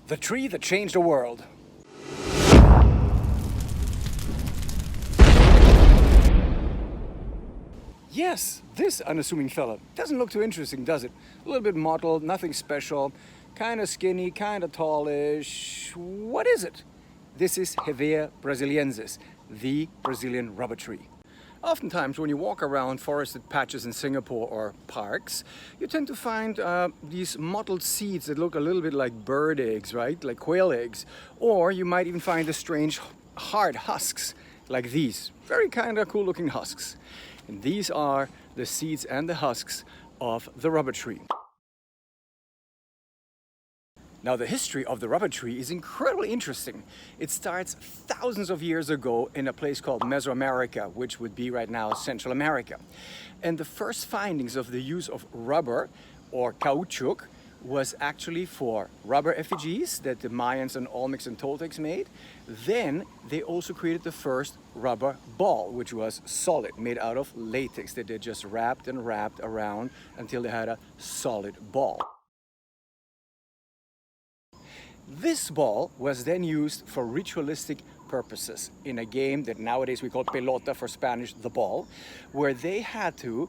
The tree that changed the world. Yes, this unassuming fella doesn't look too interesting, does it? A little bit mottled, nothing special, kind of skinny, kind of tallish. What is it? This is Hevea brasiliensis, the Brazilian rubber tree. Oftentimes when you walk around forested patches in Singapore or parks, you tend to find these mottled seeds that look a little bit like bird eggs, right? Like quail eggs. Or you might even find the strange hard husks like these. Very kind of cool looking husks. And these are the seeds and the husks of the rubber tree. Now, the history of the rubber tree is incredibly interesting. It starts thousands of years ago in a place called Mesoamerica, which would be right now Central America. And the first findings of the use of rubber or caoutchouc was actually for rubber effigies that the Mayans and Olmecs and Toltecs made. Then they also created the first rubber ball, which was solid, made out of latex that they just wrapped and wrapped around until they had a solid ball. This ball was then used for ritualistic purposes in a game that nowadays we call pelota, for Spanish, the ball, where they had two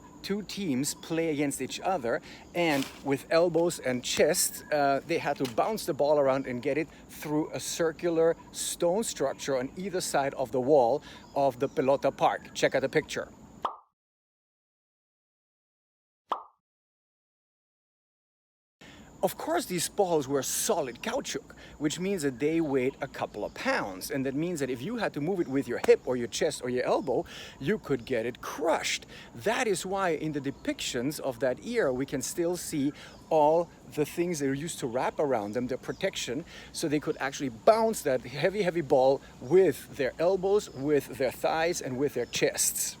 teams play against each other, and with elbows and chest, they had to bounce the ball around and get it through a circular stone structure on either side of the wall of the pelota park. Check out the picture. Of course, these balls were solid caoutchouc, which means that they weighed a couple of pounds. And that means that if you had to move it with your hip or your chest or your elbow, you could get it crushed. That is why in the depictions of that era, we can still see all the things they used to wrap around them, the protection, so they could actually bounce that heavy ball with their elbows, with their thighs, and with their chests.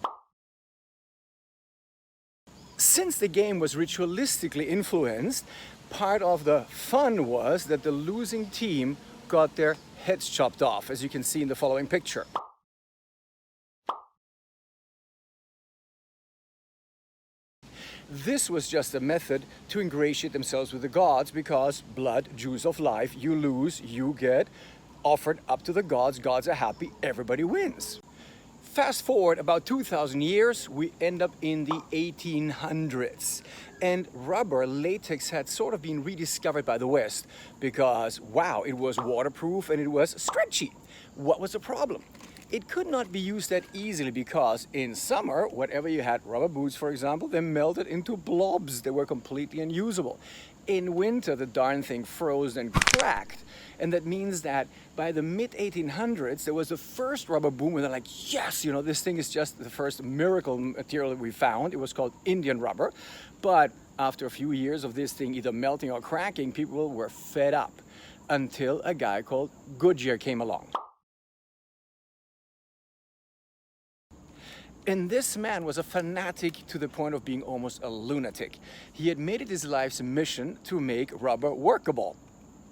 Since the game was ritualistically influenced, part of the fun was that the losing team got their heads chopped off, as you can see in the following picture. This was just a method to ingratiate themselves with the gods, because blood, juice of life, you lose, you get offered up to the gods, gods are happy, everybody wins. Fast forward about 2,000 years, we end up in the 1800s. And rubber, latex, had sort of been rediscovered by the West because, wow, it was waterproof and it was stretchy. What was the problem? It could not be used that easily because in summer, whatever you had, rubber boots for example, they melted into blobs. They were completely unusable. In winter, the darn thing froze and cracked. And that means that by the mid-1800s, there was the first rubber boom where they're like, yes, you know, this thing is just the first miracle material that we found. It was called Indian rubber. But after a few years of this thing either melting or cracking, people were fed up until a guy called Goodyear came along. And this man was a fanatic to the point of being almost a lunatic. He had made it his life's mission to make rubber workable.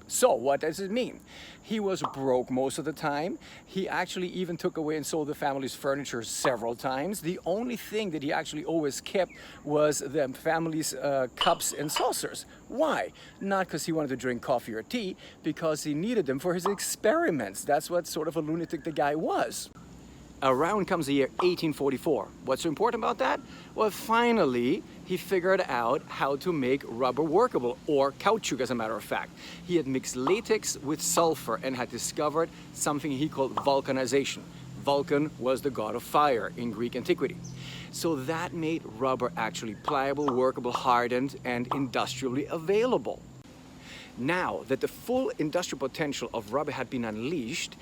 So what does it mean? He was broke most of the time. He actually even took away and sold the family's furniture several times. The only thing that he actually always kept was the family's cups and saucers. Why? Not because he wanted to drink coffee or tea, because he needed them for his experiments. That's what sort of a lunatic the guy was. Around comes the year 1844. What's so important about that? Well, finally, he figured out how to make rubber workable, or caoutchouc as a matter of fact. He had mixed latex with sulfur and had discovered something he called vulcanization. Vulcan was the god of fire in Greek antiquity. So that made rubber actually pliable, workable, hardened, and industrially available. Now that the full industrial potential of rubber had been unleashed,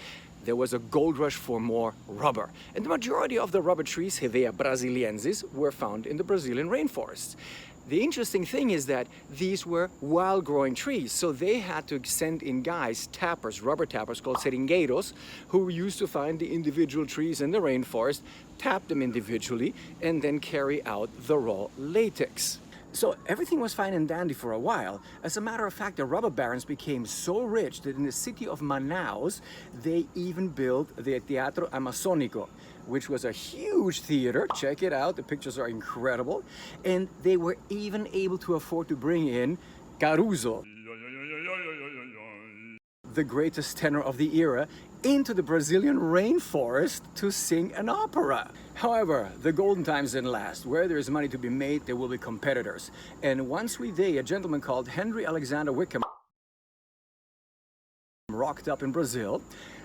there was a gold rush for more rubber. And the majority of the rubber trees, Hevea brasiliensis, were found in the Brazilian rainforests. The interesting thing is that these were wild-growing trees, so they had to send in guys, tappers, rubber tappers called seringueiros, who used to find the individual trees in the rainforest, tap them individually, and then carry out the raw latex. So everything was fine and dandy for a while. As a matter of fact, the rubber barons became so rich that in the city of Manaus, they even built the Teatro Amazónico, which was a huge theater. Check it out, the pictures are incredible. And they were even able to afford to bring in Caruso. the greatest tenor of the era, into the Brazilian rainforest to sing an opera. However, the golden times didn't last. Where there is money to be made, there will be competitors. And one sweet day, a gentleman called Henry Alexander Wickham rocked up in Brazil,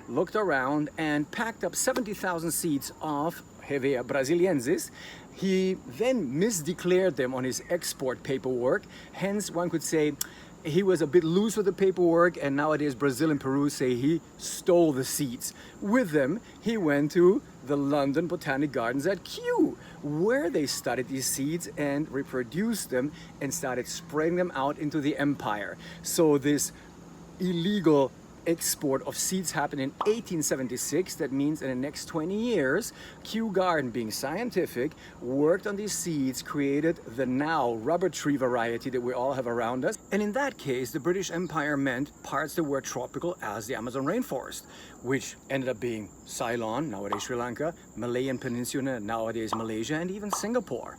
looked around and packed up 70,000 seeds of Hevea brasiliensis. He then misdeclared them on his export paperwork. Hence, one could say he was a bit loose with the paperwork, and nowadays Brazil and Peru say he stole the seeds. With them, he went to the London Botanic Gardens at Kew, where they studied these seeds and reproduced them and started spreading them out into the empire. So this illegal export of seeds happened in 1876. That means in the next 20 years, Kew Garden, being scientific, worked on these seeds, created the now rubber tree variety that we all have around us. And in that case, the British Empire meant parts that were tropical as the Amazon rainforest, which ended up being Ceylon, nowadays Sri Lanka, Malayan Peninsula, nowadays Malaysia, and even Singapore.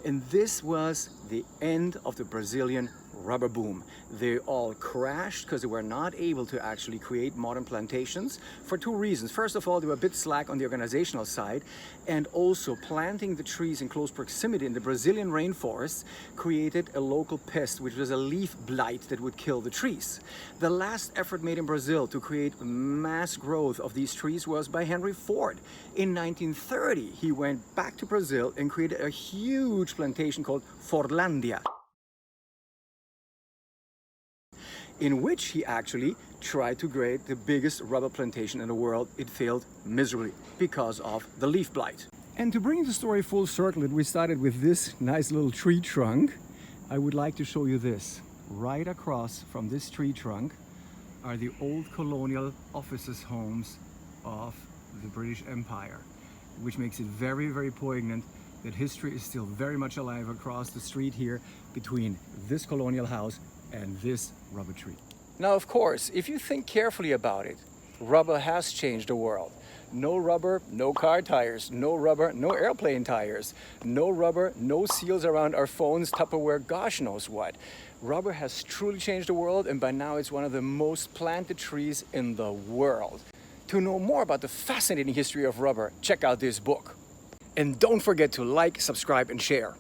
And this was the end of the Brazilian rubber boom. They all crashed because they were not able to actually create modern plantations for two reasons. First of all, they were a bit slack on the organizational side, and also planting the trees in close proximity in the Brazilian rainforests created a local pest, which was a leaf blight that would kill the trees. The last effort made in Brazil to create mass growth of these trees was by Henry Ford. In 1930, he went back to Brazil and created a huge plantation called Fordlandia, in which he actually tried to create the biggest rubber plantation in the world. It failed miserably because of the leaf blight. And to bring the story full circle, we started with this nice little tree trunk. I would like to show you this. Right across from this tree trunk are the old colonial officers' homes of the British Empire, which makes it very, very poignant that history is still very much alive across the street here between this colonial house and this rubber tree. Now, of course, if you think carefully about it, rubber has changed the world. No rubber, no car tires. No rubber, no airplane tires. No rubber, no seals around our phones, Tupperware, gosh knows what. Rubber has truly changed the world, and by now it's one of the most planted trees in the world. To know more about the fascinating history of rubber, check out this book. And don't forget to like, subscribe, and share.